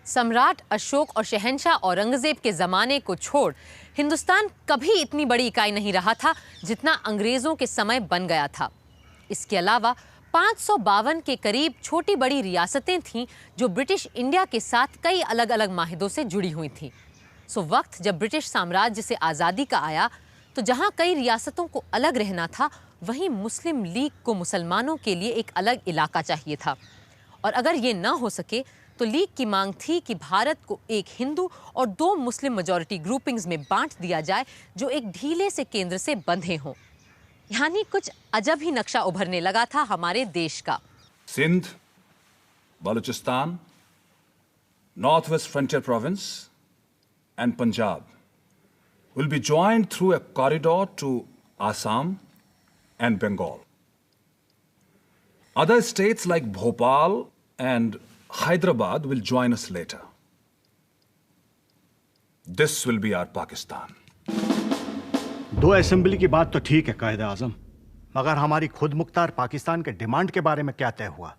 सम्राट अशोक और शहंशाह औरंगजेब के ज़माने को छोड़ हिंदुस्तान कभी इतनी बड़ी इकाई नहीं रहा था जितना अंग्रेज़ों के समय बन गया था। इसके अलावा 552 के करीब छोटी बड़ी रियासतें थीं जो ब्रिटिश इंडिया के साथ कई अलग अलग माहिदों से जुड़ी हुई थीं। सो वक्त जब ब्रिटिश साम्राज्य से आज़ादी का आया तो जहां कई रियासतों को अलग रहना था, वहीं मुस्लिम लीग को मुसलमानों के लिए एक अलग इलाका चाहिए था। और अगर ये ना हो सके तो लीग की मांग थी कि भारत को एक हिंदू और 2 मुस्लिम मेजॉरिटी ग्रुपिंग्स में बांट दिया जाए जो एक ढीले से केंद्र से बंधे हों। यानी कुछ अजब ही नक्शा उभरने लगा था हमारे देश का। Sindh, Balochistan, north west frontier province and Punjab will be joined through a corridor to Assam and Bengal. Other states like Bhopal and Hyderabad will join us later. This will be our Pakistan. 2 assembly की बात तो ठीक है कायदे आजम, मगर हमारी खुद मुख्तार पाकिस्तान के डिमांड के बारे में क्या तय हुआ?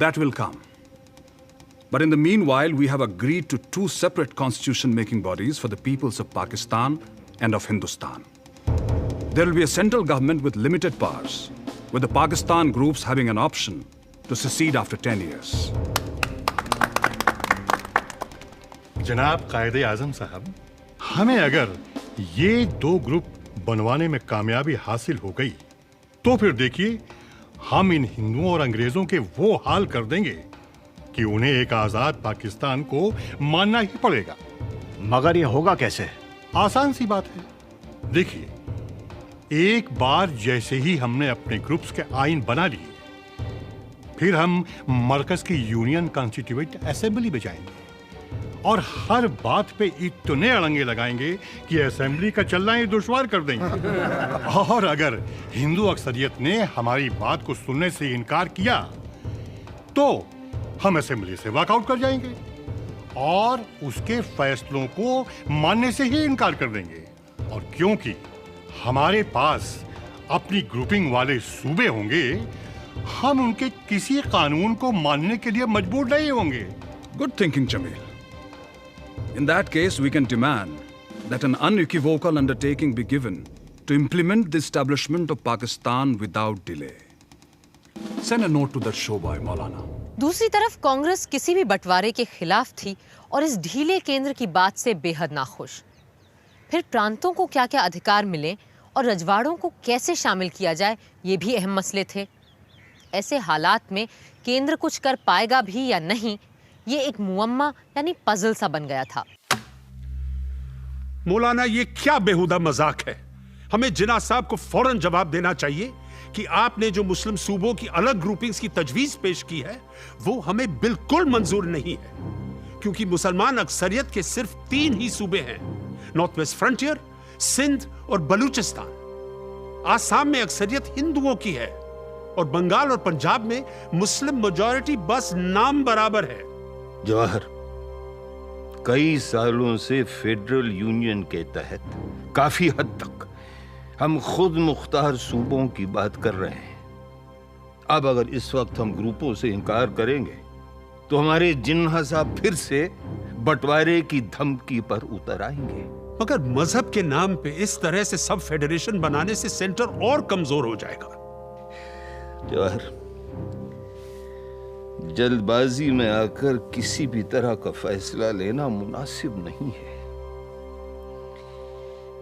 That will come. But in the meanwhile, we have agreed to 2 separate constitution-making bodies for the peoples of Pakistan and of Hindustan. There will be a central government with limited powers, with the Pakistan groups having an option to secede after 10 years. जनाब कायदे आजम साहब, हमें अगर ये 2 group बनवाने में कामयाबी हासिल हो गई, तो फिर देखिए हम इन हिंदुओं और अंग्रेजों के वो हाल कर देंगे कि उन्हें एक आजाद पाकिस्तान को मानना ही पड़ेगा। मगर ये होगा कैसे? आसान सी बात है। देखिए, एक बार जैसे ही हमने अपने ग्रुप्स के आइन बना लिए, फिर हम मरकज की यूनियन कॉन्स्टिट्यूएंट असेंबली में जाएंगे और हर बात पे इतने अड़ंगे लगाएंगे कि असेंबली का चलना ही दुश्वार कर देंगे। और अगर हिंदू अक्सरियत ने हमारी बात को सुनने से इनकार किया तो हम असेंबली से वॉकआउट कर जाएंगे और उसके फैसलों को मानने से ही इनकार कर देंगे। और क्योंकि हमारे पास अपनी ग्रुपिंग वाले सूबे होंगे, हम उनके किसी कानून को मानने के लिए मजबूर नहीं होंगे। Good thinking, Jamil. In that case, we can demand that an unequivocal undertaking be given to implement the establishment of Pakistan without delay. Send a note to that showboy, Maulana. दूसरी तरफ कांग्रेस किसी भी बंटवारे के खिलाफ थी और इस ढीले केंद्र की बात से बेहद नाखुश। फिर प्रांतों को क्या-क्या अधिकार मिले और रजवाड़ों को कैसे शामिल किया जाए, ये भी अहम मसले थे। ऐसे हालात में केंद्र कुछ कर पाएगा भी या नहीं, ये एक मुअम्मा यानी पजल सा बन गया था। मौलाना, ये क्या बेहुदा मजाक है? हमें जिन्ना साहब को फौरन जवाब देना चाहिए कि आपने जो मुस्लिम सूबों की अलग ग्रुपिंग्स की तजवीज पेश की है वो हमें बिल्कुल मंजूर नहीं है, क्योंकि मुसलमान अक्सरियत के सिर्फ 3 ही सूबे हैं, नॉर्थ वेस्ट फ्रंटियर, सिंध और बलूचिस्तान। आसाम में अक्सरियत हिंदुओं की है और बंगाल और पंजाब में मुस्लिम मेजॉरिटी बस नाम बराबर है। जवाहर, कई सालों से फेडरल यूनियन के तहत काफी हद तक हम खुद मुख्तार सूबों की बात कर रहे हैं। अब अगर इस वक्त हम ग्रुपों से इनकार करेंगे तो हमारे जिन्ना साहब फिर से बंटवारे की धमकी पर उतर आएंगे। मगर मजहब के नाम पे इस तरह से सब फेडरेशन बनाने से सेंटर और कमजोर हो जाएगा। जवाहर, जल्दबाजी में आकर किसी भी तरह का फैसला लेना मुनासिब नहीं है।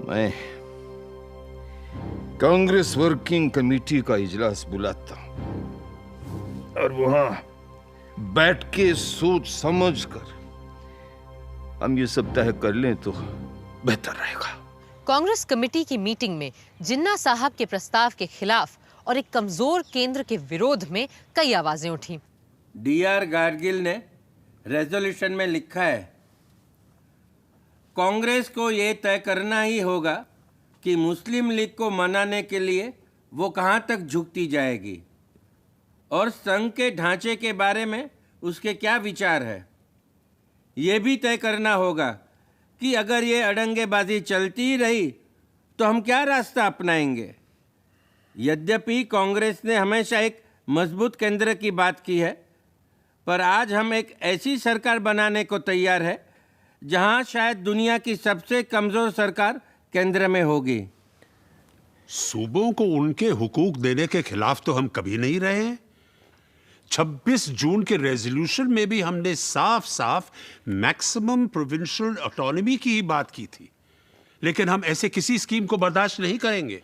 मैं कांग्रेस वर्किंग कमेटी का इजलास बुलाता हूं और वहां बैठ के सोच समझ कर हम ये सब तय कर लें तो बेहतर रहेगा। कांग्रेस कमेटी की मीटिंग में जिन्ना साहब के प्रस्ताव के खिलाफ और एक कमजोर केंद्र के विरोध में कई आवाजें उठी। D.R. गाडगिल ने रेजोल्यूशन में लिखा है, कांग्रेस को ये तय करना ही होगा कि मुस्लिम लीग को मनाने के लिए वो कहाँ तक झुकती जाएगी और संघ के ढांचे के बारे में उसके क्या विचार है। ये भी तय करना होगा कि अगर ये अड़ंगेबाजी चलती ही रही तो हम क्या रास्ता अपनाएंगे। यद्यपि कांग्रेस ने हमेशा एक मजबूत केंद्र की बात की है, पर आज हम एक ऐसी सरकार बनाने को तैयार है जहां शायद दुनिया की सबसे कमजोर सरकार केंद्र में होगी। सूबों को उनके हुकूक देने के खिलाफ तो हम कभी नहीं रहे हैं। 26 जून के रेजोल्यूशन में भी हमने साफ साफ मैक्सिमम प्रोविंशियल ऑटोनॉमी की ही बात की थी, लेकिन हम ऐसे किसी स्कीम को बर्दाश्त नहीं करेंगे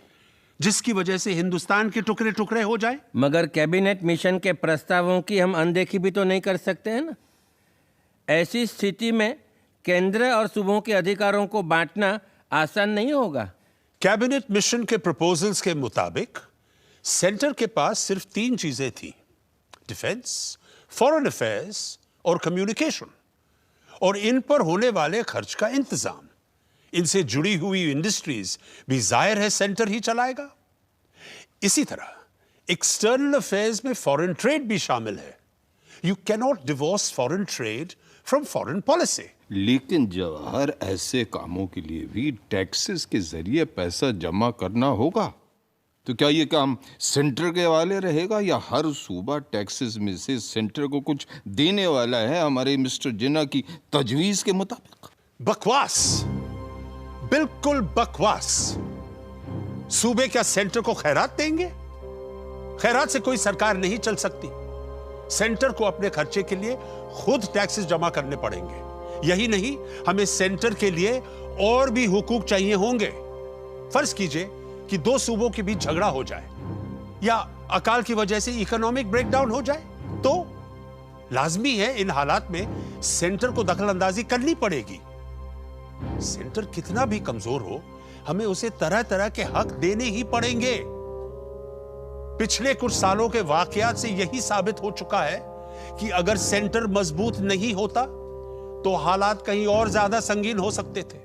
जिसकी वजह से हिंदुस्तान के टुकड़े टुकड़े हो जाए। मगर कैबिनेट मिशन के प्रस्तावों की हम अनदेखी भी तो नहीं कर सकते हैं ना। ऐसी स्थिति में केंद्र और सूबों के अधिकारों को बांटना आसान नहीं होगा। कैबिनेट मिशन के प्रपोजल्स के मुताबिक सेंटर के पास सिर्फ 3 चीजें थी: डिफेंस, फॉरेन अफेयर्स और कम्युनिकेशन, और इन पर होने वाले खर्च का इंतजाम, इनसे जुड़ी हुई इंडस्ट्रीज भी जाहिर है सेंटर ही चलाएगा। इसी तरह एक्सटर्नल अफेयर्स में फॉरेन ट्रेड भी शामिल है। You can not divorce foreign trade from foreign policy. लेकिन जवाहर, ऐसे कामों के लिए भी टैक्सेस के जरिए पैसा जमा करना होगा, तो क्या ये काम सेंटर के हवाले रहेगा या हर सूबा टैक्सेस में से सेंटर को कुछ देने वाला है हमारे मिस्टर जिन्ना की तजवीज के मुताबिक? बकवास, बिल्कुल बकवास। सूबे क्या सेंटर को खैरात देंगे? खैरात से कोई सरकार नहीं चल सकती। सेंटर को अपने खर्चे के लिए खुद टैक्सेस जमा करने पड़ेंगे। यही नहीं, हमें सेंटर के लिए और भी हुकूक चाहिए होंगे। फर्ज कीजिए कि 2 सूबों के बीच झगड़ा हो जाए या अकाल की वजह से इकोनॉमिक ब्रेकडाउन हो जाए, तो लाजमी है इन हालात में सेंटर को दखल अंदाजी करनी पड़ेगी। सेंटर कितना भी कमजोर हो, हमें उसे तरह तरह के हक देने ही पड़ेंगे। पिछले कुछ सालों के वाकयात से यही साबित हो चुका है कि अगर सेंटर मजबूत नहीं होता तो हालात कहीं और ज्यादा संगीन हो सकते थे।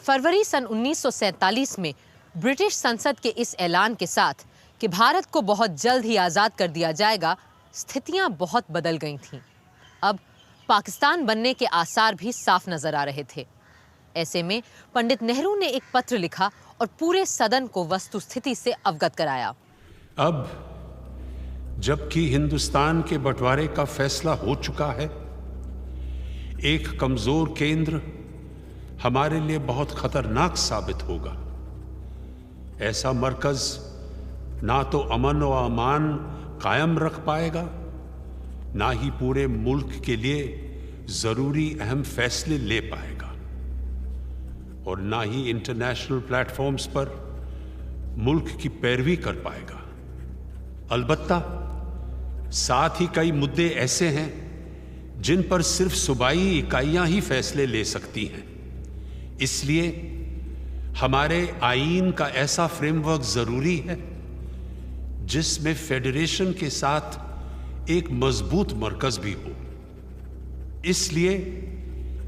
फरवरी सन 1947 में ब्रिटिश संसद के इस ऐलान के साथ कि भारत को बहुत जल्द ही आज़ाद कर दिया जाएगा, स्थितियां बहुत बदल गई थीं। अब पाकिस्तान बनने के आसार भी साफ नजर आ रहे थे। ऐसे में पंडित नेहरू ने एक पत्र लिखा और पूरे सदन को वस्तुस्थिति से अवगत कराया। अब जबकि हिंदुस्तान के बंटवारे का फैसला हो चुका है, एक कमजोर केंद्र हमारे लिए बहुत खतरनाक साबित होगा। ऐसा मरकज ना तो अमन व अमान कायम रख पाएगा, ना ही पूरे मुल्क के लिए जरूरी अहम फैसले ले पाएगा, और ना ही इंटरनेशनल प्लेटफॉर्म्स पर मुल्क की पैरवी कर पाएगा। अलबत्ता साथ ही कई मुद्दे ऐसे हैं जिन पर सिर्फ सूबाई इकाइयां ही फैसले ले सकती हैं। इसलिए हमारे आईन का ऐसा फ्रेमवर्क जरूरी है जिसमें फेडरेशन के साथ एक मजबूत मरकज भी हो। इसलिए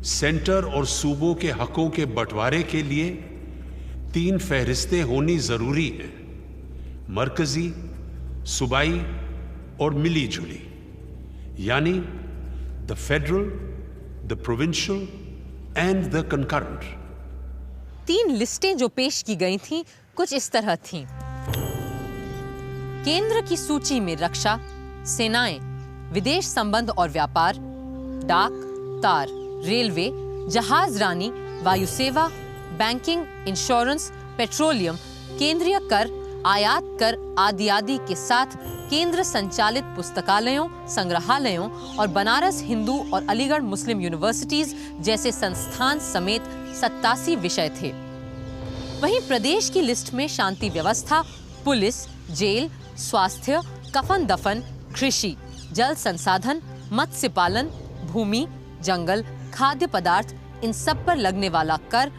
सेंटर और सूबों के हकों के बंटवारे के लिए 3 फहरिस्तें होनी जरूरी हैं: मरकजी, सूबाई और मिली जुली, यानी the federal, the provincial and the concurrent. 3 लिस्टें जो पेश की गई थीं कुछ इस तरह थीं। केंद्र की सूची में रक्षा, सेनाएं, विदेश संबंध और व्यापार, डाक, तार, रेलवे, जहाज रानी, वायुसेवा, बैंकिंग, इंश्योरेंस, पेट्रोलियम, केंद्रीय कर, आयात कर आदि आदि के साथ केंद्र संचालित पुस्तकालयों, संग्रहालयों और बनारस हिंदू और अलीगढ़ मुस्लिम यूनिवर्सिटीज जैसे संस्थान समेत 87 विषय थे। वहीं प्रदेश की लिस्ट में शांति व्यवस्था, पुलिस, जेल, स्वास्थ्य, कफन दफन, कृषि, जल संसाधन, मत्स्य पालन, भूमि, जंगल, खाद्य पदार्थ, इन सब पर लगने वाला कर,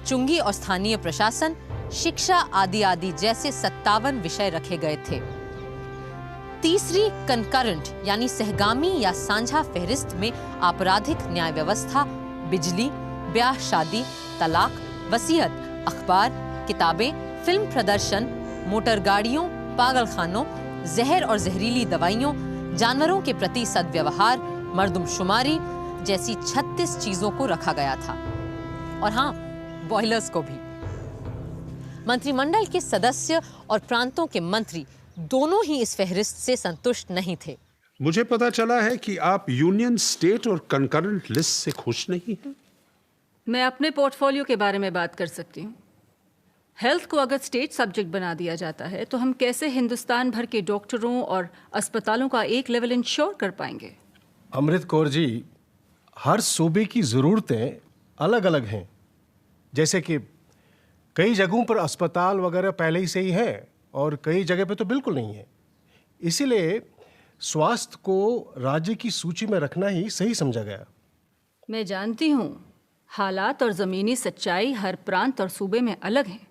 चुंगी और स्थानीय प्रशासन, शिक्षा आदि आदि जैसे 57 विषय रखे गए थे। तीसरी कंकरेंट यानी सहगामी या साझा फहरिस्त में आपराधिक न्याय व्यवस्था, बिजली, ब्याह शादी, तलाक, वसीयत, अखबार, किताबें, फिल्म प्रदर्शन, मोटर गाड़ियों, पागलखानों, जहर और जहरीली दवाइयों, जानवरों के प्रति सद्व्यवहार, मर्दमशुमारी जैसी 36 चीजों को रखा गया था। और हाँ, बॉयलर्स को भी। मंत्रिमंडल के सदस्य और प्रांतों के मंत्री दोनों ही इस फहरिस्त से संतुष्ट नहीं थे। मुझे पता चला है कि आप यूनियन, स्टेट और कंकरेंट लिस्ट से खुश नहीं हैं। मैं अपने पोर्टफोलियो के बारे में बात कर सकती हूँ। हेल्थ को अगर स्टेट सब्जेक्ट बना दिया जाता है तो हम कैसे हिंदुस्तान भर के डॉक्टरों और अस्पतालों का एक लेवल इंश्योर कर पाएंगे? अमृत कौर जी, हर सूबे की ज़रूरतें अलग अलग हैं। जैसे कि कई जगहों पर अस्पताल वगैरह पहले ही से ही है और कई जगह पे तो बिल्कुल नहीं है। इसीलिए स्वास्थ्य को राज्य की सूची में रखना ही सही समझा गया। मैं जानती हूँ हालात और ज़मीनी सच्चाई हर प्रांत और सूबे में अलग हैं,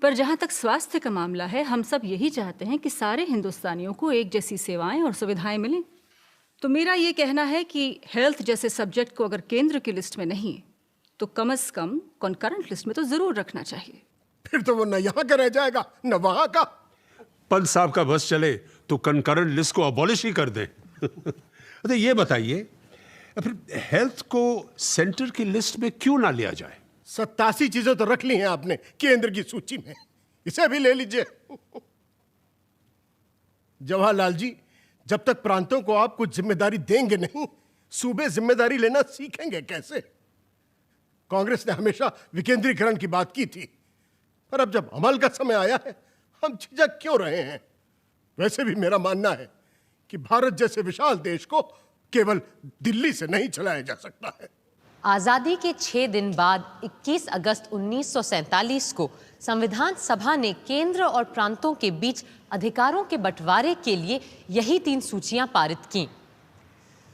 पर जहाँ तक स्वास्थ्य का मामला है, हम सब यही चाहते हैं कि सारे हिंदुस्तानियों को एक जैसी सेवाएं और सुविधाएं मिलें। तो मेरा ये कहना है कि हेल्थ जैसे सब्जेक्ट को अगर केंद्र की लिस्ट में नहीं तो कम से कम कॉन्करेंट लिस्ट में तो जरूर रखना चाहिए। फिर तो वो न यहाँ का रह जाएगा न वहाँ का। पंत साहब का बस चले तो कंकरेंट लिस्ट को अबॉलिश ही कर दें। तो ये बताइए, फिर हेल्थ को सेंटर की लिस्ट में क्यों ना लिया जाए? 87 चीजें तो रख ली हैं आपने केंद्र की सूची में, इसे भी ले लीजिए। जवाहरलाल जी, जब तक प्रांतों को आप कुछ जिम्मेदारी देंगे नहीं, सूबे जिम्मेदारी लेना सीखेंगे कैसे? कांग्रेस ने हमेशा विकेंद्रीकरण की बात की थी, पर अब जब अमल का समय आया है, हम झिझक क्यों रहे हैं? वैसे भी मेरा मानना है कि भारत जैसे विशाल देश को केवल दिल्ली से नहीं चलाया जा सकता है। आज़ादी के 6 दिन बाद 21 अगस्त 1947 को संविधान सभा ने केंद्र और प्रांतों के बीच अधिकारों के बंटवारे के लिए यही 3 सूचियां पारित की।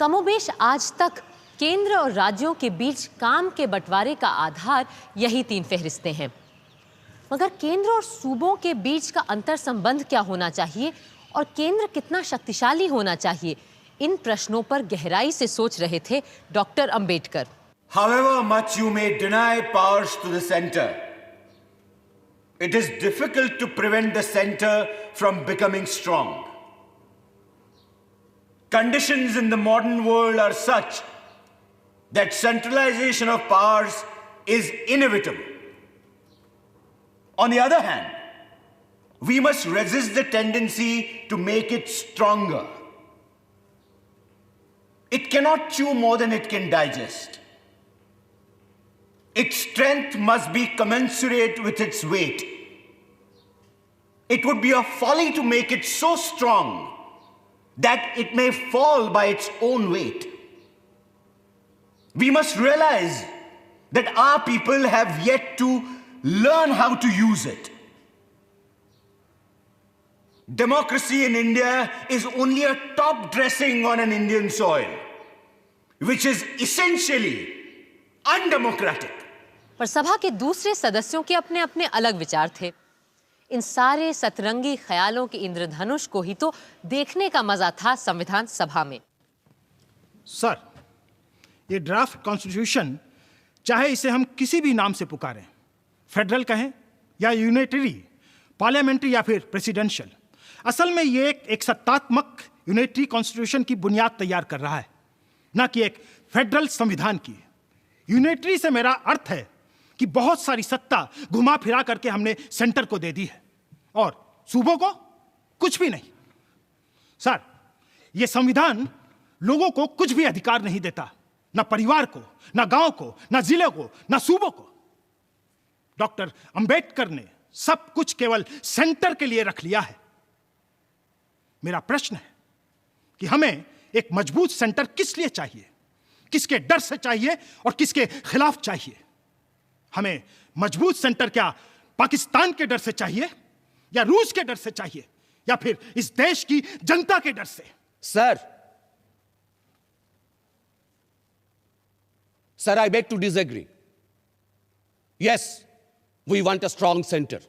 कमोबेश आज तक केंद्र और राज्यों के बीच काम के बंटवारे का आधार यही 3 फहरिस्तें हैं। मगर केंद्र और सूबों के बीच का अंतर संबंध क्या होना चाहिए और केंद्र कितना शक्तिशाली होना चाहिए, इन प्रश्नों पर गहराई से सोच रहे थे doctor Ambedkar. However much you may deny powers to the center, it is difficult to prevent the center from becoming strong. Conditions in the modern world are such that centralization of powers is inevitable. On the other hand, we must resist the tendency to make it stronger. It cannot chew more than it can digest. Its strength must be commensurate with its weight. It would be a folly to make it so strong that it may fall by its own weight. We must realize that our people have yet to learn how to use it. Democracy in India is only a top dressing on an Indian soil, which is essentially undemocratic. पर सभा के दूसरे सदस्यों के अपने अपने अलग विचार थे। इन सारे सतरंगी ख्यालों के इंद्रधनुष को ही तो देखने का मजा था संविधान सभा में। सर, ये ड्राफ्ट कॉन्स्टिट्यूशन, चाहे इसे हम किसी भी नाम से पुकारें, फेडरल कहें या यूनिटरी, पार्लियामेंट्री या फिर प्रेसिडेंशियल, असल में ये एक सत्तात्मक यूनिटरी कॉन्स्टिट्यूशन की बुनियाद तैयार कर रहा है, ना कि एक फेडरल संविधान की। यूनिटरी से मेरा अर्थ है कि बहुत सारी सत्ता घुमा फिरा करके हमने सेंटर को दे दी है और सूबों को कुछ भी नहीं। सर, यह संविधान लोगों को कुछ भी अधिकार नहीं देता, ना परिवार को, ना गांव को, ना जिले को, ना सूबों को। डॉक्टर अंबेडकर ने सब कुछ केवल सेंटर के लिए रख लिया है। मेरा प्रश्न है कि हमें एक मजबूत सेंटर किस लिए चाहिए, किसके डर से चाहिए और किसके खिलाफ चाहिए? हमें मजबूत सेंटर क्या पाकिस्तान के डर से चाहिए या रूस के डर से चाहिए या फिर इस देश की जनता के डर से? Sir, I beg to disagree. Yes, we want a strong center.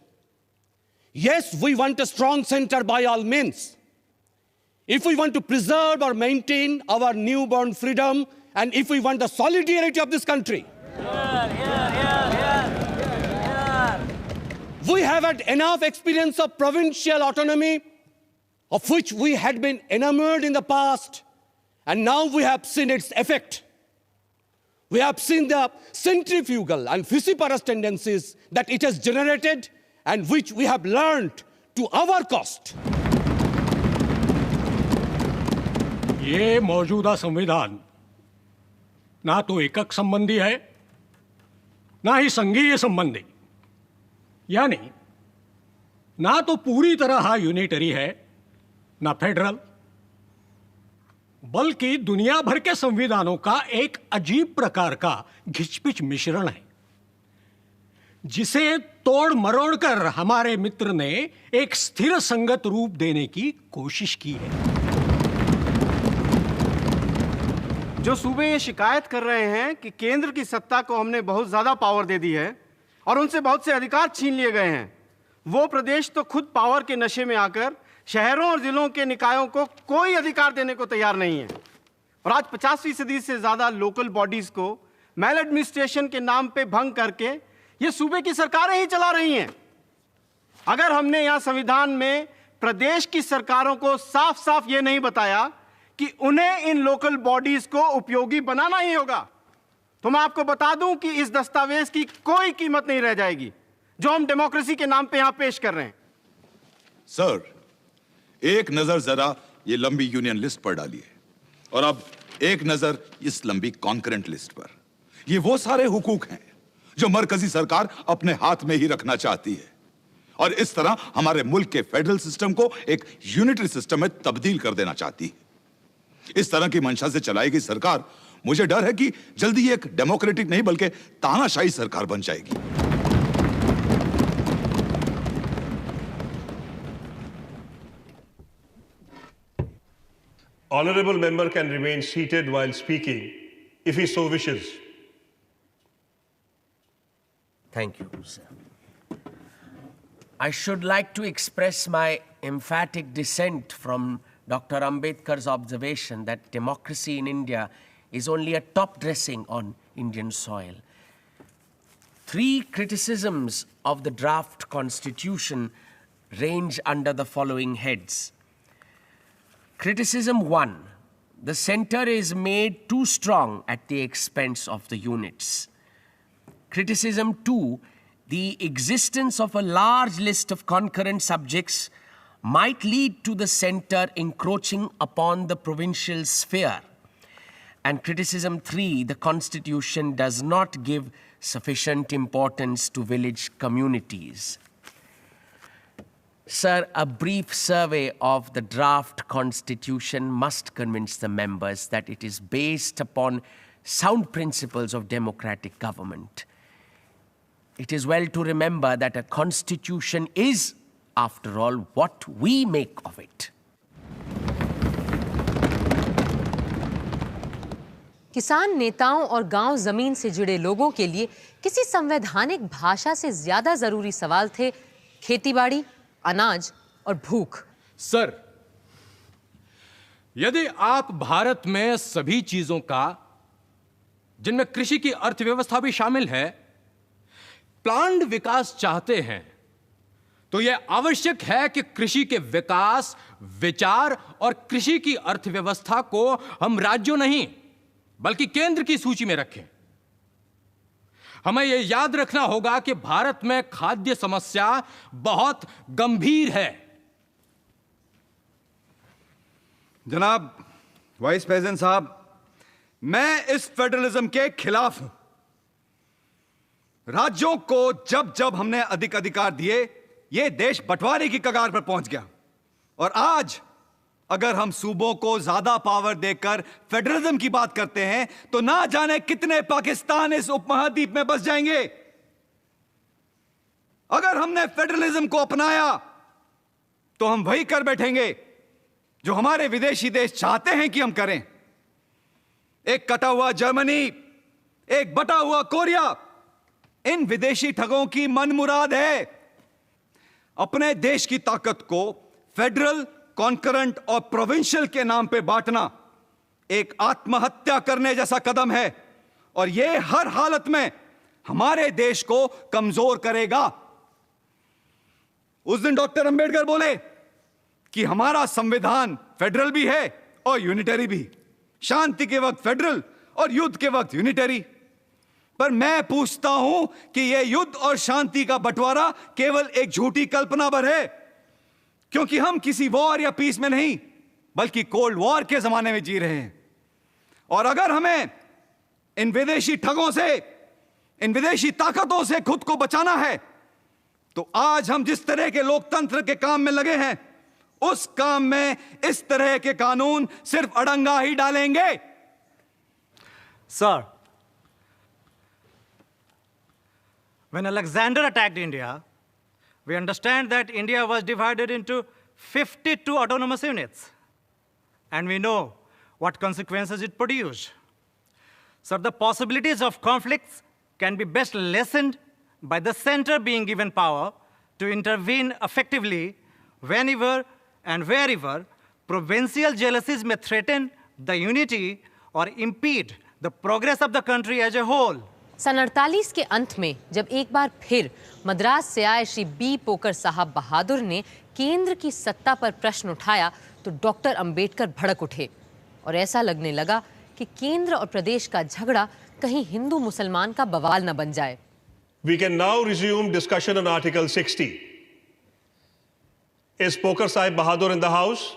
Yes, we want a strong center by all means. If we want to preserve or maintain our newborn freedom, and if we want the solidarity of this country, we have had enough experience of provincial autonomy, of which we had been enamored in the past, and now we have seen its effect. We have seen the centrifugal and vociferous tendencies that it has generated and which we have learned to our cost. ये मौजूदा संविधान ना तो एकक संबंधी है ना ही संघीय संबंधी, यानी ना तो पूरी तरह यूनिटरी है ना फेडरल, बल्कि दुनिया भर के संविधानों का एक अजीब प्रकार का घिचपिच मिश्रण है, जिसे तोड़ मरोड़ कर हमारे मित्र ने एक स्थिर संगत रूप देने की कोशिश की है। जो सूबे ये शिकायत कर रहे हैं कि केंद्र की सत्ता को हमने बहुत ज्यादा पावर दे दी है और उनसे बहुत से अधिकार छीन लिए गए हैं, वो प्रदेश तो खुद पावर के नशे में आकर शहरों और जिलों के निकायों को कोई अधिकार देने को तैयार नहीं है। और आज 50% से ज्यादा लोकल बॉडीज को मैल एडमिनिस्ट्रेशन के नाम पे भंग करके ये सूबे की सरकारें ही चला रही हैं। अगर हमने यहां संविधान में प्रदेश की सरकारों को साफ साफ ये नहीं बताया कि उन्हें इन लोकल बॉडीज को उपयोगी बनाना ही होगा, तो मैं आपको बता दूं कि इस दस्तावेज की कोई कीमत नहीं रह जाएगी जो हम डेमोक्रेसी के नाम पे यहां पेश कर रहे हैं। सर, एक नजर जरा ये लंबी यूनियन लिस्ट पर डालिए और अब एक नजर इस लंबी कॉन्करेंट लिस्ट पर। ये वो सारे हुकूक हैं जो मरकजी सरकार अपने हाथ में ही रखना चाहती है और इस तरह हमारे मुल्क के फेडरल सिस्टम को एक यूनिटरी सिस्टम में तब्दील कर देना चाहती है। इस तरह की मंशा से चलाई गई सरकार, मुझे डर है कि जल्दी ही एक डेमोक्रेटिक नहीं बल्कि तानाशाही सरकार बन जाएगी। Honorable member can remain seated while speaking if he so wishes. Thank you, sir. I should like to express my emphatic dissent from Dr. Ambedkar's observation that democracy in India is only a top dressing on Indian soil. 3 criticisms of the draft constitution range under the following heads. Criticism 1, the center is made too strong at the expense of the units. Criticism 2, the existence of a large list of concurrent subjects might lead to the center encroaching upon the provincial sphere. And criticism 3, the constitution does not give sufficient importance to village communities. Sir, a brief survey of the draft constitution must convince the members that it is based upon sound principles of democratic government. It is well to remember that a constitution is, after all, what we make of it. किसान नेताओं और गांव जमीन से जुड़े लोगों के लिए किसी संवैधानिक भाषा से ज्यादा जरूरी सवाल थे खेतीबाड़ी, अनाज और भूख। सर, यदि आप भारत में सभी चीजों का, जिनमें कृषि की अर्थव्यवस्था भी शामिल है, प्लान्ड विकास चाहते हैं, तो यह आवश्यक है कि कृषि के विकास, विचार और कृषि की अर्थव्यवस्था को हम राज्यों नहीं बल्कि केंद्र की सूची में रखें। हमें यह याद रखना होगा कि भारत में खाद्य समस्या बहुत गंभीर है। जनाब वाइस प्रेसिडेंट साहब, मैं इस फेडरलिज्म के खिलाफ हूं। राज्यों को जब जब हमने अधिक अधिकार दिए, यह देश बंटवारे की कगार पर पहुंच गया। और आज अगर हम सूबों को ज्यादा पावर देकर फेडरलिज्म की बात करते हैं, तो ना जाने कितने पाकिस्तान इस उपमहाद्वीप में बस जाएंगे। अगर हमने फेडरलिज्म को अपनाया, तो हम वही कर बैठेंगे जो हमारे विदेशी देश चाहते हैं कि हम करें। एक कटा हुआ जर्मनी, एक बटा हुआ कोरिया, इन विदेशी ठगों की मनमुराद है अपने देश की ताकत को फेडरल, कॉन्करेंट और प्रोविंशियल के नाम पे बांटना एक आत्महत्या करने जैसा कदम है और यह हर हालत में हमारे देश को कमजोर करेगा। उस दिन डॉक्टर अंबेडकर बोले कि हमारा संविधान फेडरल भी है और यूनिटरी भी, शांति के वक्त फेडरल और युद्ध के वक्त यूनिटरी। पर मैं पूछता हूं कि यह युद्ध और शांति का बंटवारा केवल एक झूठी कल्पना भर है, क्योंकि हम किसी वॉर या पीस में नहीं बल्कि कोल्ड वॉर के जमाने में जी रहे हैं। और अगर हमें इन विदेशी ठगों से, इन विदेशी ताकतों से खुद को बचाना है, तो आज हम जिस तरह के लोकतंत्र के काम में लगे हैं, उस काम में इस तरह के कानून सिर्फ अड़ंगा ही डालेंगे। Sir, when Alexander attacked India, we understand that India was divided into 52 autonomous units. And we know what consequences it produced. So the possibilities of conflicts can be best lessened by the center being given power to intervene effectively whenever and wherever provincial jealousies may threaten the unity or impede the progress of the country as a whole. सन 48 के अंत में जब एक बार फिर मद्रास से आए Shri B poker साहब बहादुर ने केंद्र की सत्ता पर प्रश्न उठाया तो डॉक्टर अंबेडकर भड़क उठे और ऐसा लगने लगा कि केंद्र और प्रदेश का झगड़ा कहीं हिंदू मुसलमान का बवाल न बन जाए। We can now resume discussion on Article 60. Is Poker Sahib Bahadur in the house?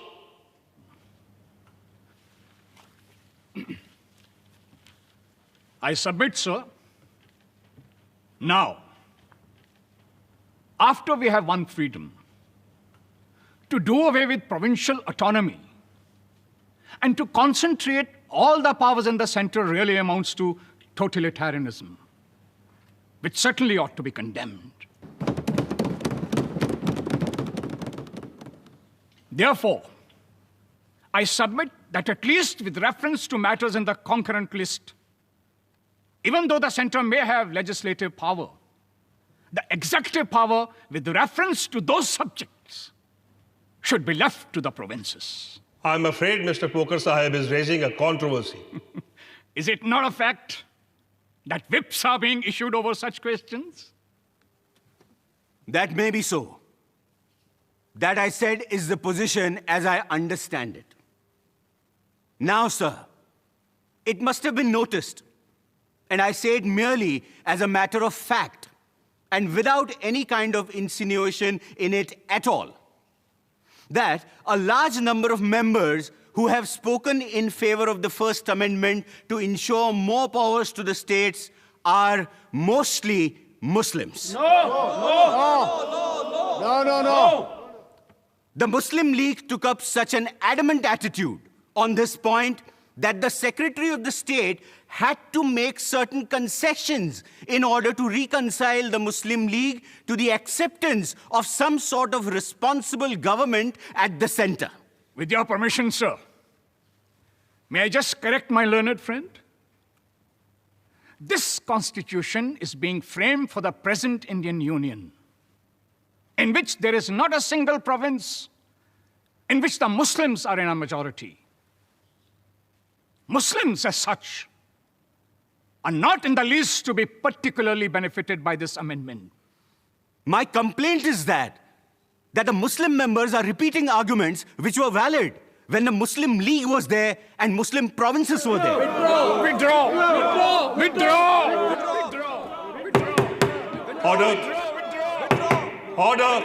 I submit, sir. Now, after we have won freedom, to do away with provincial autonomy and to concentrate all the powers in the center really amounts to totalitarianism, which certainly ought to be condemned. Therefore, I submit that at least with reference to matters in the concurrent list, even though the center may have legislative power, the executive power with reference to those subjects should be left to the provinces. I'm afraid Mr. Poker Sahib is raising a controversy. Is it not a fact that whips are being issued over such questions? That may be so. That, I said, is the position as I understand it. Now, sir, it must have been noticed, and I say it merely as a matter of fact and without any kind of insinuation in it at all, that a large number of members who have spoken in favor of the First Amendment to ensure more powers to the states are mostly Muslims. No. The Muslim League took up such an adamant attitude on this point that the Secretary of the State had to make certain concessions in order to reconcile the Muslim League to the acceptance of some sort of responsible government at the center. With your permission, sir, may I just correct my learned friend? This constitution is being framed for the present Indian Union, in which there is not a single province in which the Muslims are in a majority. Muslims as such are not in the least to be particularly benefited by this amendment. My complaint is that the Muslim members are repeating arguments which were valid when the Muslim League was there and Muslim provinces were there. Order.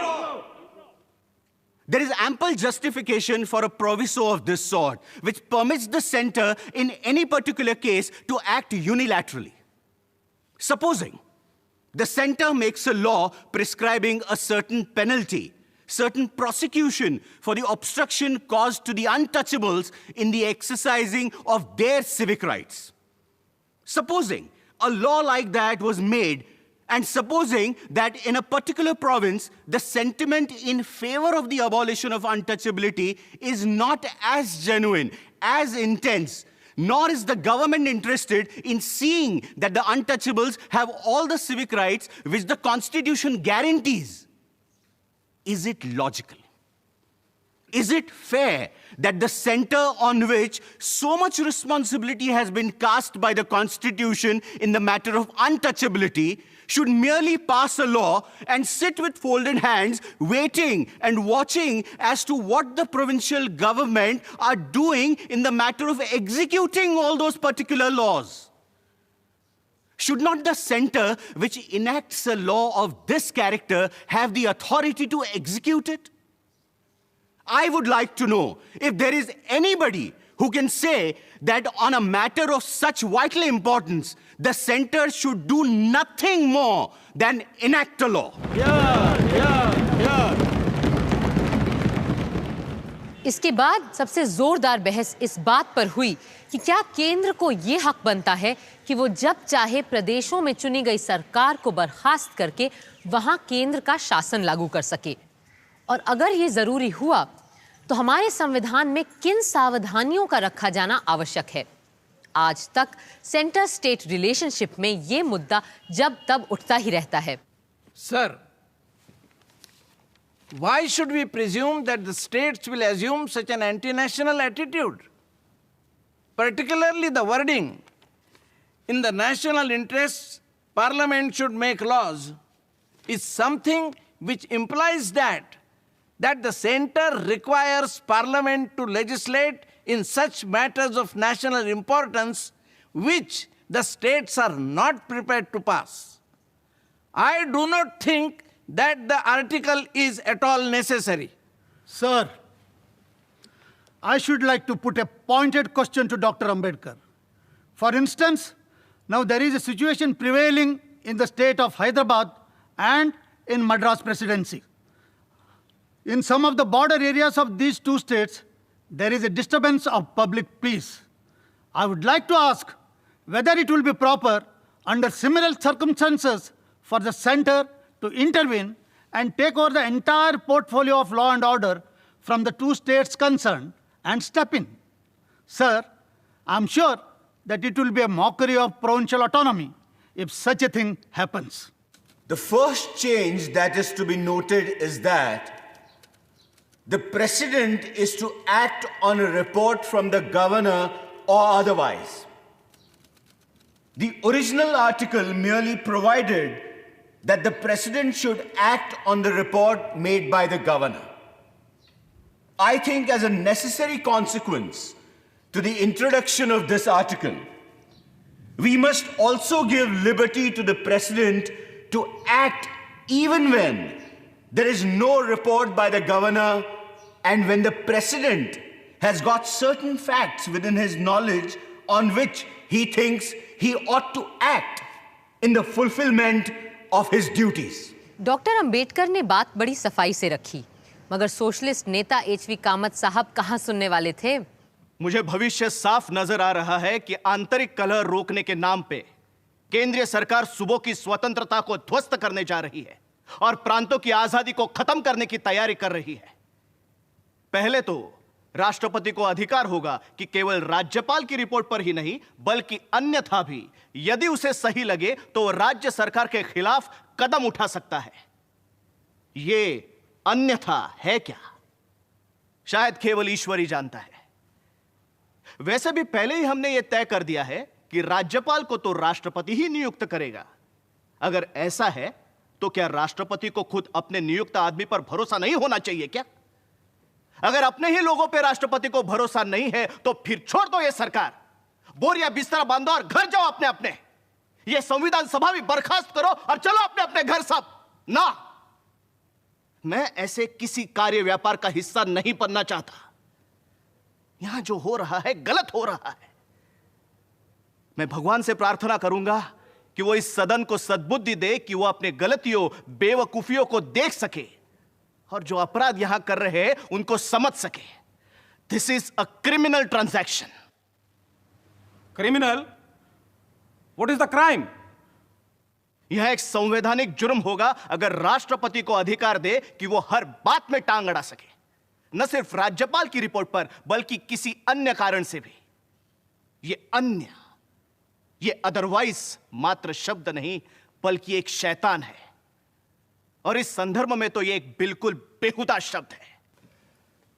There is ample justification for a proviso of this sort, which permits the center in any particular case to act unilaterally. Supposing the center makes a law prescribing a certain penalty, certain prosecution for the obstruction caused to the untouchables in the exercising of their civic rights. Supposing a law like that was made, and supposing that in a particular province, the sentiment in favor of the abolition of untouchability is not as genuine, as intense, nor is the government interested in seeing that the untouchables have all the civic rights which the Constitution guarantees. Is it logical? Is it fair that the center on which so much responsibility has been cast by the Constitution in the matter of untouchability should merely pass a law and sit with folded hands, waiting and watching as to what the provincial government are doing in the matter of executing all those particular laws? Should not the center which enacts a law of this character have the authority to execute it? I would like to know if there is anybody who can say that on a matter of such vital importance, the center should do nothing more than enact a law. इसके बाद सबसे जोरदार बहस इस बात पर हुई कि क्या केंद्र को ये हक बनता है कि वो जब चाहे प्रदेशों में चुनी गई सरकार को बर्खास्त करके वहां केंद्र का शासन लागू कर सके, और अगर ये जरूरी हुआ तो हमारे संविधान में किन सावधानियों का रखा जाना आवश्यक है। आज तक सेंटर स्टेट रिलेशनशिप में ये मुद्दा जब तब उठता ही रहता है। Sir, why should we presume that the states will assume such an anti-national attitude? Particularly the wording, in the national interests, Parliament should make laws, is something which implies that the center requires Parliament to legislate in such matters of national importance which the states are not prepared to pass. I do not think that the article is at all necessary. Sir, I should like to put a pointed question to Dr. Ambedkar. For instance, now there is a situation prevailing in the state of Hyderabad and in Madras Presidency. In some of the border areas of these two states, there is a disturbance of public peace. I would like to ask whether it will be proper under similar circumstances for the center to intervene and take over the entire portfolio of law and order from the two states concerned and step in. Sir, I'm sure that it will be a mockery of provincial autonomy if such a thing happens. The first change that is to be noted is that the president is to act on a report from the governor or otherwise. The original article merely provided that the president should act on the report made by the governor. I think as a necessary consequence to the introduction of this article, we must also give liberty to the president to act even when there is no report by the governor and when the president has got certain facts within his knowledge on which he thinks he ought to act in the fulfillment of his duties. Doctor Ambedkar ने बात बड़ी सफाई से रखी, मगर socialist नेता HV Kamat साहब कहां सुनने वाले थे। मुझे भविष्य साफ नजर आ रहा है कि आंतरिक कलह रोकने के नाम पे केंद्रीय सरकार सूबों की स्वतंत्रता को ध्वस्त करने जा रही है और प्रांतों की आजादी को खत्म करने की तैयारी कर रही है। पहले तो राष्ट्रपति को अधिकार होगा कि केवल राज्यपाल की रिपोर्ट पर ही नहीं बल्कि अन्यथा भी यदि उसे सही लगे तो वो राज्य सरकार के खिलाफ कदम उठा सकता है। ये अन्यथा है क्या, शायद केवल ईश्वर ही जानता है। वैसे भी पहले ही हमने यह तय कर दिया है कि राज्यपाल को तो राष्ट्रपति ही नियुक्त करेगा। अगर ऐसा है तो क्या राष्ट्रपति को खुद अपने नियुक्त आदमी पर भरोसा नहीं होना चाहिए क्या? अगर अपने ही लोगों पे राष्ट्रपति को भरोसा नहीं है तो फिर छोड़ दो ये सरकार, बोरिया बिस्तरा बांधो और घर जाओ अपने अपने। ये संविधान सभा भी बर्खास्त करो और चलो अपने अपने घर सब। ना, मैं ऐसे किसी कार्य व्यापार का हिस्सा नहीं बनना चाहता। यहां जो हो रहा है गलत हो रहा है। मैं भगवान से प्रार्थना करूंगा कि वो इस सदन को सद्बुद्धि दे कि वो अपने गलतियों बेवकूफियों को देख सके और जो अपराध यहां कर रहे हैं उनको समझ सके। This is a criminal transaction. Criminal? What is the crime? यह एक संवैधानिक जुर्म होगा अगर राष्ट्रपति को अधिकार दे कि वो हर बात में टांग अड़ा सके, न सिर्फ राज्यपाल की रिपोर्ट पर बल्कि किसी अन्य कारण से भी। ये अन्य, ये अदरवाइज मात्र शब्द नहीं बल्कि एक शैतान है और इस संदर्भ में तो ये एक बिल्कुल बेहुदा शब्द है।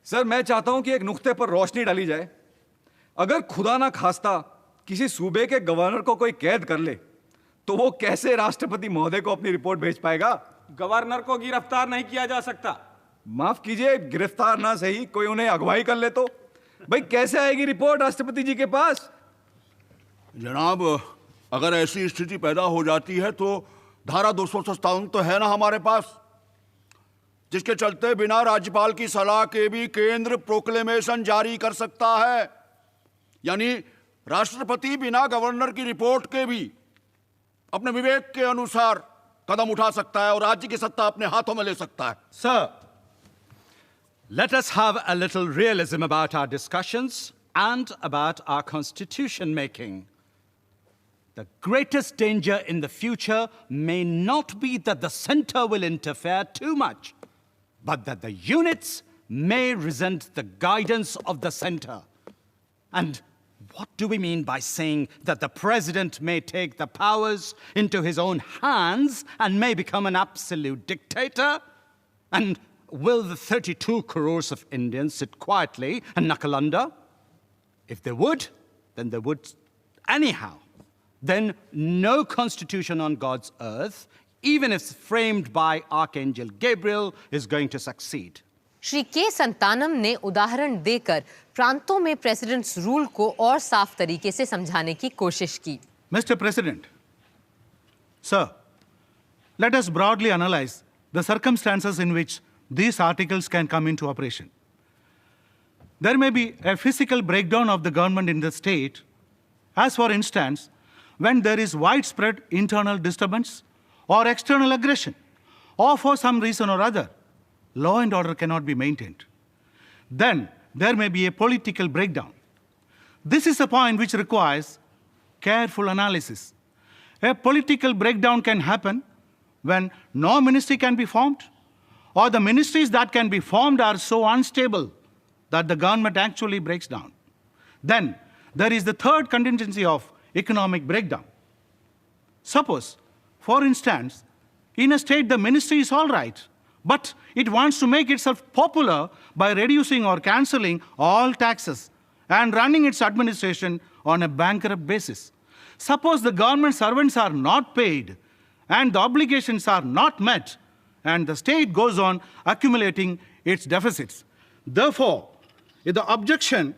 सर, मैं चाहता हूं कि एक नुक्ते पर रोशनी डाली जाए। अगर खुदा ना खास्ता किसी सूबे के गवर्नर को कोई कैद कर ले तो वो कैसे राष्ट्रपति महोदय को अपनी रिपोर्ट भेज पाएगा? गवर्नर को गिरफ्तार नहीं किया जा सकता। माफ कीजिए, गिरफ्तार ना सही, कोई उन्हें अगवाई कर ले तो भाई कैसे आएगी रिपोर्ट राष्ट्रपति जी के पास? जनाब, अगर ऐसी स्थिति पैदा हो जाती है तो धारा 257 तो है ना हमारे पास। जिसके चलते बिना राज्यपाल की सलाह के भी केंद्र प्रोक्लेमेशन जारी कर सकता है। यानी राष्ट्रपति बिना गवर्नर की रिपोर्ट के भी अपने विवेक के अनुसार कदम उठा सकता है और राज्य की सत्ता अपने हाथों में ले सकता है। Sir, let us have a little realism about our discussions and about our constitution making. The greatest danger in the future may not be that the center will interfere too much, but that the units may resent the guidance of the center. And what do we mean by saying that the president may take the powers into his own hands and may become an absolute dictator? And will the 32 crores of Indians sit quietly and knuckle under? If they would, then they would anyhow. Then no constitution on God's earth, even if framed by Archangel Gabriel, is going to succeed. Shri के संतानम ने उदाहरण देकर प्रांतों में presidents rule को और साफ तरीके से समझाने की कोशिश की। Mr. President, sir, let us broadly analyze the circumstances in which these articles can come into operation. There may be a physical breakdown of the government in the state, as for instance, when there is widespread internal disturbance or external aggression, or for some reason or other, law and order cannot be maintained. Then there may be a political breakdown. This is a point which requires careful analysis. A political breakdown can happen when no ministry can be formed, or the ministries that can be formed are so unstable that the government actually breaks down. Then there is the third contingency of economic breakdown. Suppose, for instance, in a state the ministry is all right, but it wants to make itself popular by reducing or cancelling all taxes and running its administration on a bankrupt basis. Suppose the government servants are not paid and the obligations are not met, and the state goes on accumulating its deficits. Therefore, the objection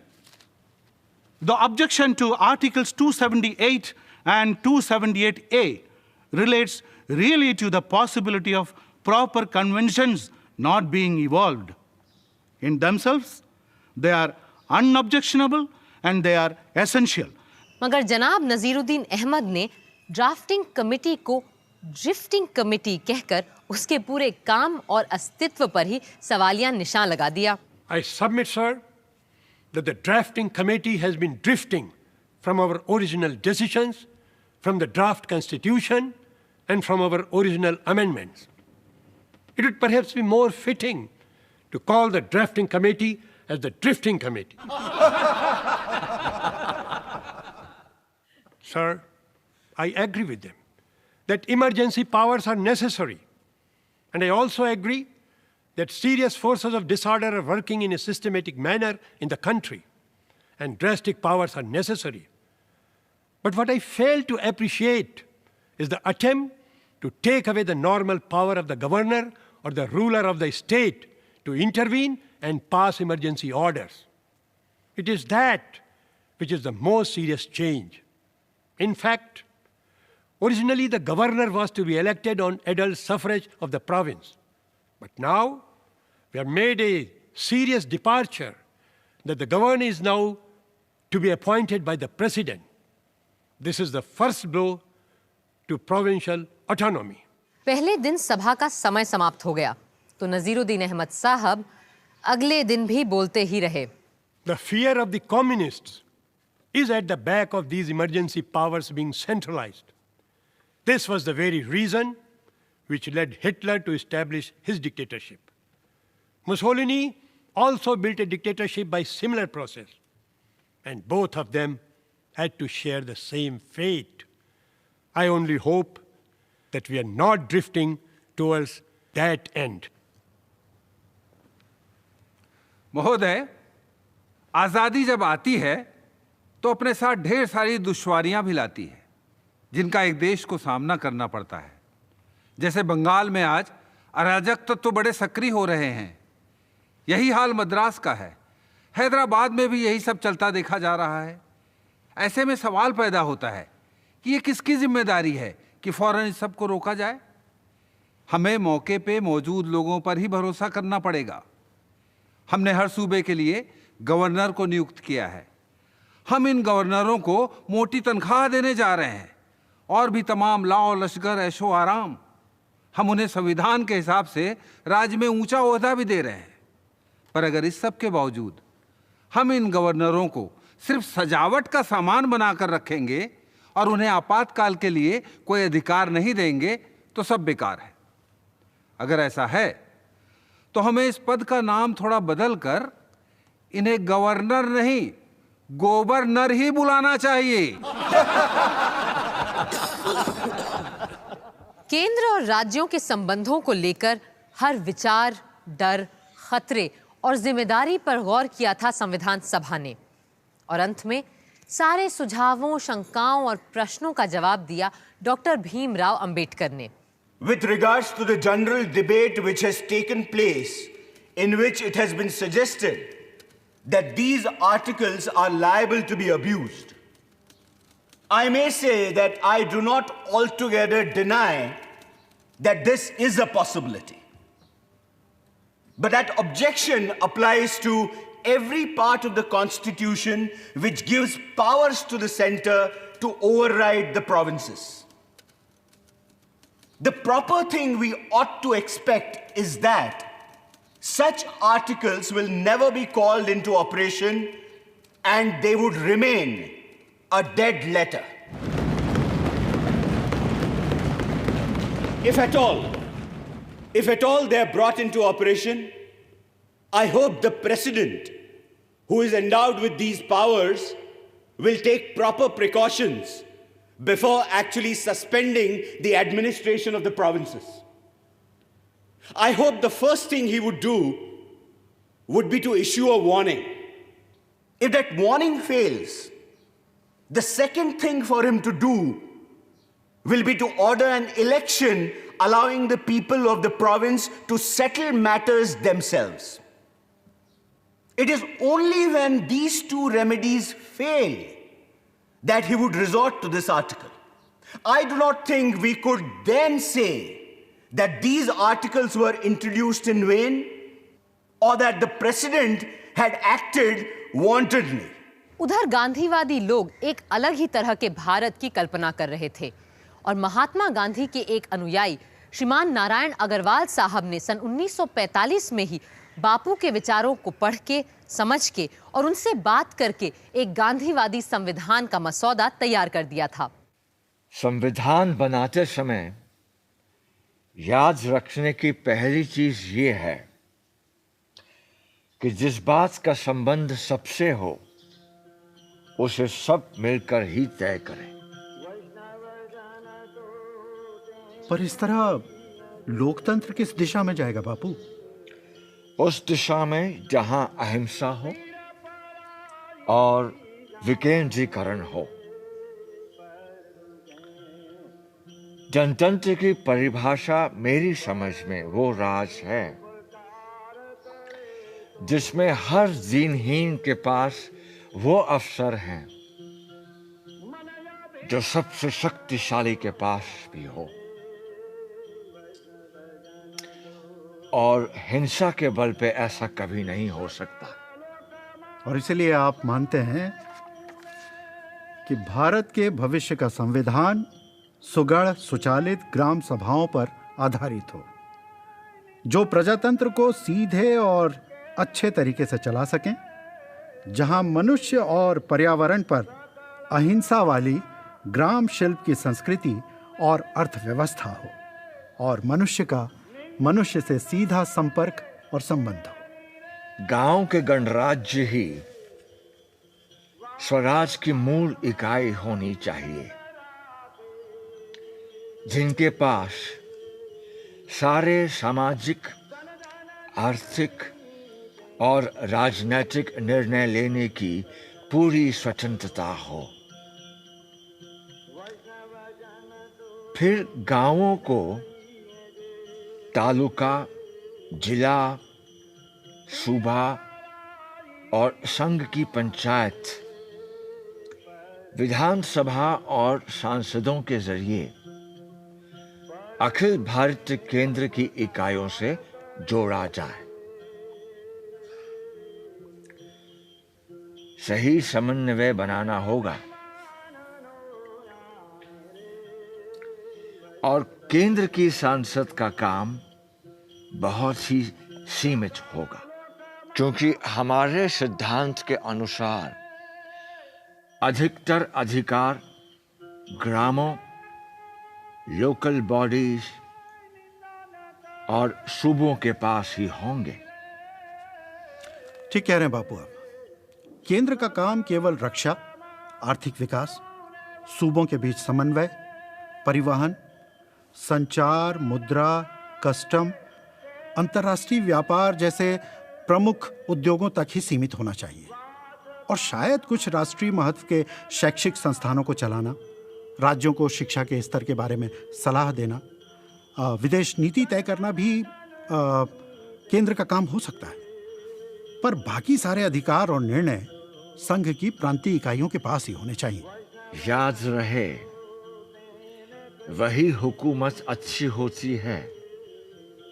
to Articles 278 and 278A relates really to the possibility of proper conventions not being evolved. In themselves, they are unobjectionable and they are essential. मगर जनाब नजीरुद्दीन अहमद ने drafting committee को drifting committee कहकर उसके पूरे काम और अस्तित्व पर ही सवालिया निशान लगा दिया। I submit, sir, that the drafting committee has been drifting from our original decisions, from the draft constitution, and from our original amendments. It would perhaps be more fitting to call the drafting committee as the drifting committee. Sir, I agree with them that emergency powers are necessary. And I also agree that serious forces of disorder are working in a systematic manner in the country, and drastic powers are necessary. But what I fail to appreciate is the attempt to take away the normal power of the governor or the ruler of the state to intervene and pass emergency orders. It is that which is the most serious change. In fact, originally the governor was to be elected on adult suffrage of the province. But now we have made a serious departure that the governor is now to be appointed by the president. This is the first blow to provincial autonomy. पहले दिन सभा का समय समाप्त हो गया तो नजीरुद्दीन अहमद साहब अगले दिन भी बोलते ही रहे। The fear of the communists is at the back of these emergency powers being centralized. This was the very reason which led Hitler to establish his dictatorship. Mussolini also built a dictatorship by similar process, and both of them had to share the same fate. I only hope that we are not drifting towards that end. महोदय, आज़ादी जब आती है तो अपने साथ ढेर सारी दुश्वारियां भी लाती है जिनका एक देश को सामना करना पड़ता है। जैसे बंगाल में आज अराजक तो बड़े सक्रिय हो रहे हैं, यही हाल मद्रास का है। हैदराबाद में भी यही सब चलता देखा जा रहा है। ऐसे में सवाल पैदा होता है कि ये किसकी जिम्मेदारी है कि फौरन इस सब को रोका जाए। हमें मौके पे मौजूद लोगों पर ही भरोसा करना पड़ेगा। हमने हर सूबे के लिए गवर्नर को नियुक्त किया है। हम इन गवर्नरों को मोटी तनख्वाह देने जा रहे हैं और भी तमाम लाओ लश्कर ऐशो आराम। हम उन्हें संविधान के हिसाब से राज्य में ऊंचा ओहदा भी दे रहे हैं। पर अगर इस सब के बावजूद हम इन गवर्नरों को सिर्फ सजावट का सामान बनाकर रखेंगे और उन्हें आपातकाल के लिए कोई अधिकार नहीं देंगे तो सब बेकार है। अगर ऐसा है तो हमें इस पद का नाम थोड़ा बदल कर इन्हें गवर्नर नहीं, गोवर्नर ही बुलाना चाहिए। केंद्र और राज्यों के संबंधों को लेकर हर विचार, डर, खतरे और जिम्मेदारी पर गौर किया था संविधान सभा ने, और अंत में सारे सुझावों, शंकाओं और प्रश्नों का जवाब दिया डॉक्टर भीमराव अंबेडकर ने। With regards to the general debate which has taken place, in which it has been suggested that these articles are liable to be abused, I may say that I do not altogether deny that this is a possibility. But that objection applies to every part of the Constitution which gives powers to the center to override the provinces. The proper thing we ought to expect is that such articles will never be called into operation and they would remain a dead letter. If at all they are brought into operation, I hope the President, who is endowed with these powers, will take proper precautions before actually suspending the administration of the provinces. I hope the first thing he would do would be to issue a warning. If that warning fails, the second thing for him to do will be to order an election allowing the people of the province to settle matters themselves. It is only when these two remedies fail that he would resort to this article. I do not think we could then say that these articles were introduced in vain or that the president had acted wantedly. उधर गांधीवादी लोग एक अलग ही तरह के भारत की कल्पना कर रहे थे और महात्मा गांधी के एक अनुयायी श्रीमान नारायण अग्रवाल साहब ने सन 1945 में ही बापू के विचारों को पढ़ के, समझ के और उनसे बात करके एक गांधीवादी संविधान का मसौदा तैयार कर दिया था। संविधान बनाते समय याद रखने की पहली चीज ये है कि जिस बात का संबंध सबसे हो उसे सब मिलकर ही तय करें। पर इस तरह लोकतंत्र किस दिशा में जाएगा बापू? उस दिशा में जहां अहिंसा हो और विकेंद्रीकरण हो। जनतंत्र की परिभाषा मेरी समझ में वो राज है जिसमें हर दीनहीन के पास वो अवसर हैं जो सबसे शक्तिशाली के पास भी हो, और हिंसा के बल पे ऐसा कभी नहीं हो सकता। और इसलिए आप मानते हैं कि भारत के भविष्य का संविधान सुगढ़ सुचालित ग्राम सभाओं पर आधारित हो, जो प्रजातंत्र को सीधे और अच्छे तरीके से चला सकें, जहां मनुष्य और पर्यावरण पर अहिंसा वाली ग्राम शिल्प की संस्कृति और अर्थव्यवस्था हो, और मनुष्य से सीधा संपर्क और संबंध हो। गांव के गणराज्य ही स्वराज की मूल इकाई होनी चाहिए, जिनके पास सारे सामाजिक, आर्थिक और राजनीतिक निर्णय लेने की पूरी स्वतंत्रता हो। फिर गांवों को तालुका, जिला, सूबा और संघ की पंचायत, विधानसभा और सांसदों के जरिए अखिल भारतीय केंद्र की इकाइयों से जोड़ा जाए। सही समन्वय बनाना होगा और केंद्र की सांसद का काम बहुत ही सीमित होगा, क्योंकि हमारे सिद्धांत के अनुसार अधिकतर अधिकार ग्रामों, लोकल बॉडीज और सूबों के पास ही होंगे। ठीक कह रहे हैं बापू आप। केंद्र का काम केवल रक्षा, आर्थिक विकास, सूबों के बीच समन्वय, परिवहन, संचार, मुद्रा, कस्टम, अंतर्राष्ट्रीय व्यापार जैसे प्रमुख उद्योगों तक ही सीमित होना चाहिए। और शायद कुछ राष्ट्रीय महत्व के शैक्षिक संस्थानों को चलाना, राज्यों को शिक्षा के स्तर के बारे में सलाह देना, विदेश नीति तय करना भी केंद्र का काम हो सकता है। पर बाकी सारे अधिकार और निर्णय संघ की प्रांतीय इकाइयों के पास ही होने चाहिए। याद रहे, वही हुकूमत अच्छी होती है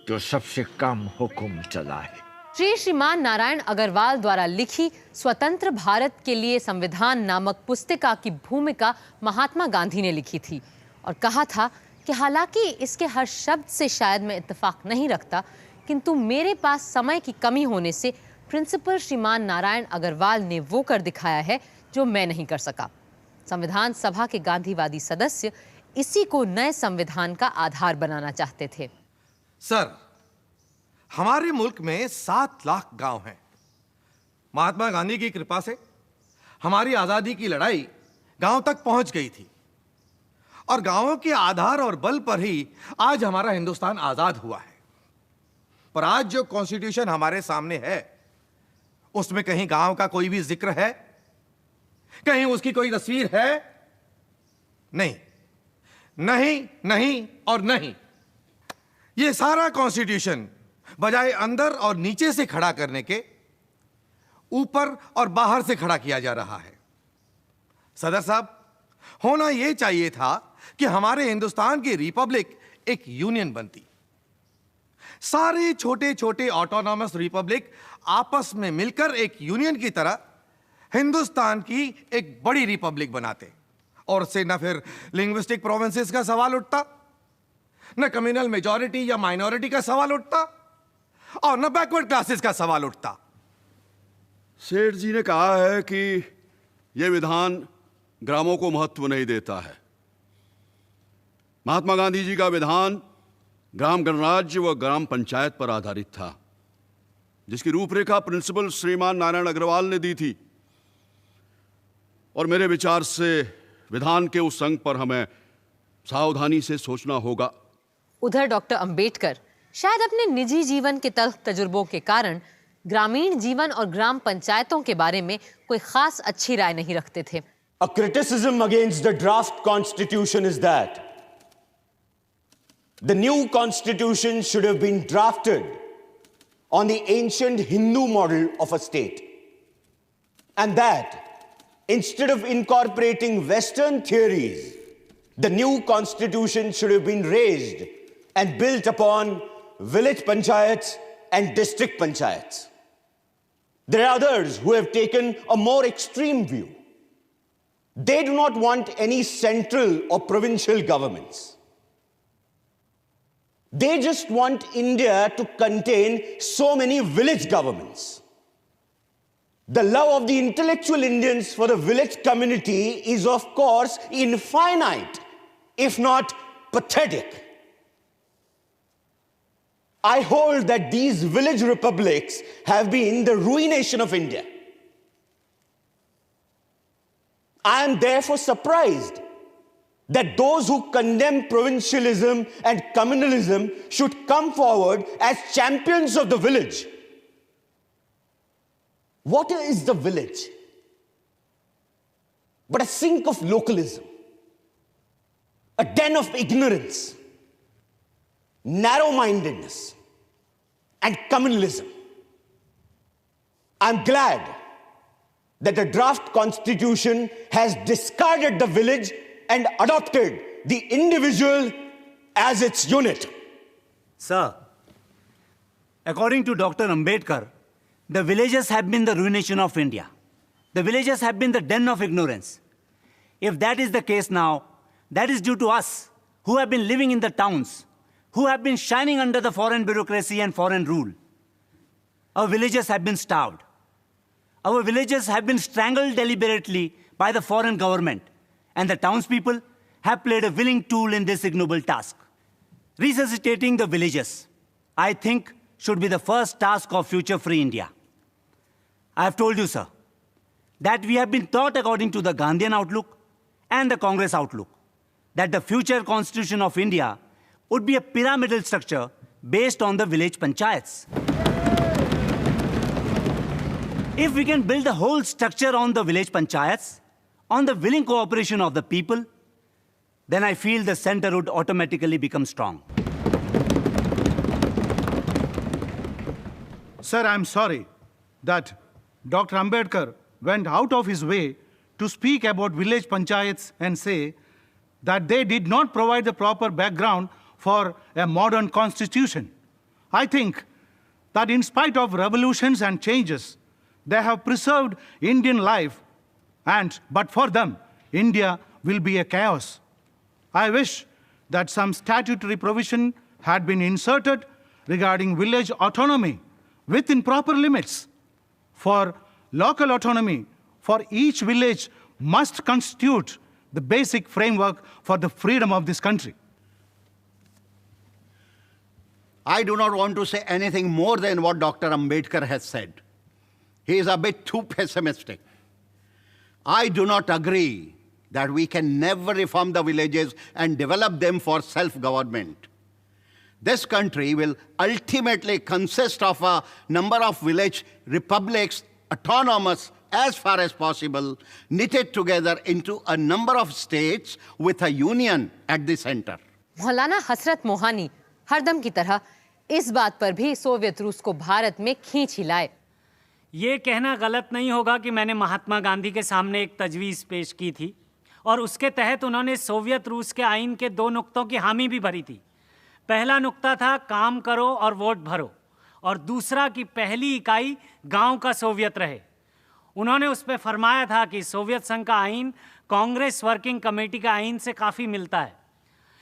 जो सबसे कम हुक्म चलाए। श्रीमान नारायण अग्रवाल द्वारा लिखी स्वतंत्र भारत के लिए संविधान नामक पुस्तिका की भूमिका महात्मा गांधी ने लिखी थी और कहा था कि हालांकि इसके हर शब्द से शायद मैं इत्तेफाक नहीं रखता, किंतु मेरे पास समय की कमी होने से प्रिंसिपल श्रीमान नारायण अग्रवाल ने वो कर दिखाया है जो मैं नहीं कर सका। संविधान सभा के गांधीवादी सदस्य इसी को नए संविधान का आधार बनाना चाहते थे। सर, हमारे मुल्क में 7 लाख गांव हैं। महात्मा गांधी की कृपा से हमारी आजादी की लड़ाई गांव तक पहुंच गई थी और गांवों के आधार और बल पर ही आज हमारा हिंदुस्तान आजाद हुआ है। पर आज जो कॉन्स्टिट्यूशन हमारे सामने है उसमें कहीं गांव का कोई भी जिक्र है? कहीं उसकी कोई तस्वीर है? नहीं, नहीं, नहीं और नहीं। यह सारा कॉन्स्टिट्यूशन बजाय अंदर और नीचे से खड़ा करने के ऊपर और बाहर से खड़ा किया जा रहा है। सदर साहब, होना यह चाहिए था कि हमारे हिंदुस्तान की रिपब्लिक एक यूनियन बनती, सारे छोटे छोटे ऑटोनॉमस रिपब्लिक आपस में मिलकर एक यूनियन की तरह हिंदुस्तान की एक बड़ी रिपब्लिक बनाते, और उससे न फिर लिंग्विस्टिक प्रोविंसेस का सवाल उठता, न कम्युनल मेजॉरिटी या माइनॉरिटी का सवाल उठता, और न बैकवर्ड क्लासेस का सवाल उठता। सेठ जी ने कहा है कि यह विधान ग्रामों को महत्व नहीं देता है। महात्मा गांधी जी का विधान ग्राम गणराज्य व ग्राम पंचायत पर आधारित था, जिसकी रूपरेखा प्रिंसिपल श्रीमान नारायण अग्रवाल ने दी थी। और मेरे विचार से विधान के उस अंग पर हमें सावधानी से सोचना होगा। उधर डॉक्टर अंबेडकर शायद अपने निजी जीवन के तल्ख तजुर्बों के कारण ग्रामीण जीवन और ग्राम पंचायतों के बारे में कोई खास अच्छी राय नहीं रखते थे। A criticism against the draft constitution is that the new constitution should have been drafted on the ancient Hindu model of a state, and that instead of incorporating Western theories, the new constitution should have been raised and built upon village panchayats and district panchayats. There are others who have taken a more extreme view. They do not want any central or provincial governments. They just want India to contain so many village governments. The love of the intellectual Indians for the village community is, of course, infinite, if not pathetic. I hold that these village republics have been the ruination of India. I am therefore surprised that those who condemn provincialism and communalism should come forward as champions of the village. What is the village but a sink of localism, a den of ignorance, narrow-mindedness, and communalism? I'm glad that the draft constitution has discarded the village and adopted the individual as its unit. Sir, according to Dr. Ambedkar, the villages have been the ruination of India. The villages have been the den of ignorance. If that is the case now, that is due to us, who have been living in the towns, who have been shining under the foreign bureaucracy and foreign rule. Our villages have been starved. Our villages have been strangled deliberately by the foreign government, and the townspeople have played a willing tool in this ignoble task. Resuscitating the villages, I think, should be the first task of Future Free India. I have told you, sir, that we have been taught according to the Gandhian outlook and the Congress outlook, that the future constitution of India would be a pyramidal structure based on the village panchayats. If we can build the whole structure on the village panchayats, on the willing cooperation of the people, then I feel the center would automatically become strong. Sir, I'm sorry that Dr. Ambedkar went out of his way to speak about village panchayats and say that they did not provide the proper background for a modern constitution. I think that in spite of revolutions and changes, they have preserved Indian life, but for them, India will be a chaos. I wish that some statutory provision had been inserted regarding village autonomy within proper limits. For local autonomy for each village must constitute the basic framework for the freedom of this country. I do not want to say anything more than what Dr. Ambedkar has said. He is a bit too pessimistic. I do not agree that we can never reform the villages and develop them for self-government. This country will ultimately consist of a number of village republics, autonomous as far as possible, knitted together into a number of states with a union at the center. मौलाना हसरत मोहानी हरदम की तरह इस बात पर भी Soviet रूस को भारत में खींच हिलाए। ये कहना गलत नहीं होगा कि मैंने महात्मा गांधी के सामने एक तजवीज़ पेश की थी और उसके तहत उन्होंने सोवियत रूस के आइन के 2 नुक्तों की हामी भी भरी थी। पहला नुक्ता था काम करो और वोट भरो, और दूसरा कि पहली इकाई गांव का सोवियत रहे। उन्होंने उस पर फरमाया था कि सोवियत संघ का आइन कांग्रेस वर्किंग कमेटी का आइन से काफ़ी मिलता है,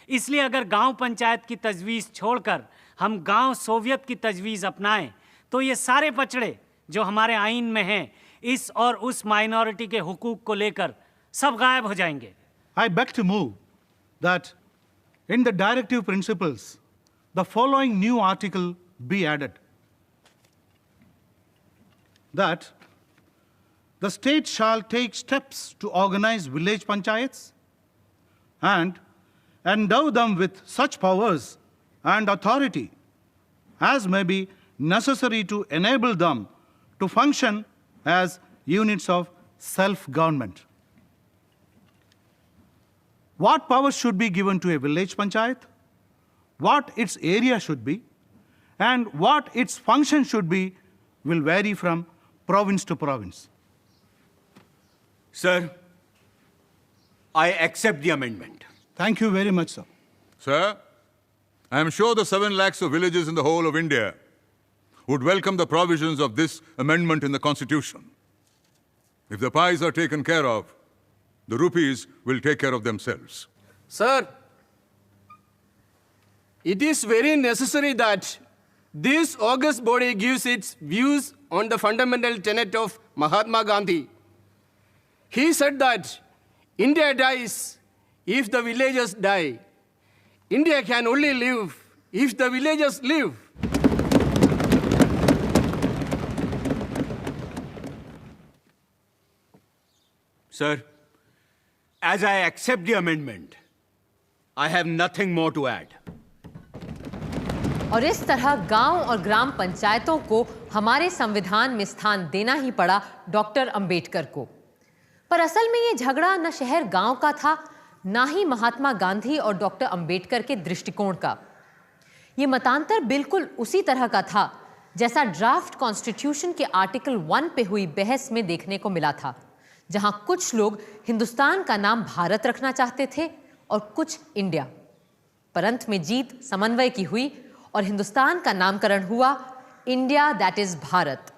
इसलिए अगर गांव पंचायत की तजवीज़ छोड़कर हम गांव सोवियत की तजवीज़ अपनाएं तो ये सारे पचड़े जो हमारे आइन में हैं, इस और उस माइनॉरिटी के हुकूक को लेकर सब गायब हो जाएंगे। I beg to move that in the directive principles, the following new article be added. That the state shall take steps to organize village panchayats and endow them with such powers and authority as may be necessary to enable them to function as units of self-government. What powers should be given to a village panchayat, what its area should be, and what its function should be will vary from province to province. Sir, I accept the amendment. Thank you very much, sir. Sir, I am sure the 7 lakhs of villages in the whole of India would welcome the provisions of this amendment in the Constitution. If the pies are taken care of, the rupees will take care of themselves. Sir, it is very necessary that this august body gives its views on the fundamental tenet of Mahatma Gandhi. He said that India dies if the villagers die. India can only live if the villagers live. Sir, as I accept the amendment, I have nothing more to add. और इस तरह गांव और ग्राम पंचायतों को हमारे संविधान में स्थान देना ही पड़ा डॉक्टर अंबेडकर को। पर असल में ये झगड़ा न शहर गांव का था, ना ही महात्मा गांधी और डॉक्टर अंबेडकर के दृष्टिकोण का। ये मतांतर बिल्कुल उसी तरह का था जैसा ड्राफ्ट कॉन्स्टिट्यूशन के आर्टिकल 1 पे हुई बहस में देखने को मिला था, जहां कुछ लोग हिंदुस्तान का नाम भारत रखना चाहते थे और कुछ इंडिया। पर अंत में जीत समन्वय की हुई और हिंदुस्तान का नामकरण हुआ इंडिया दैट इज भारत।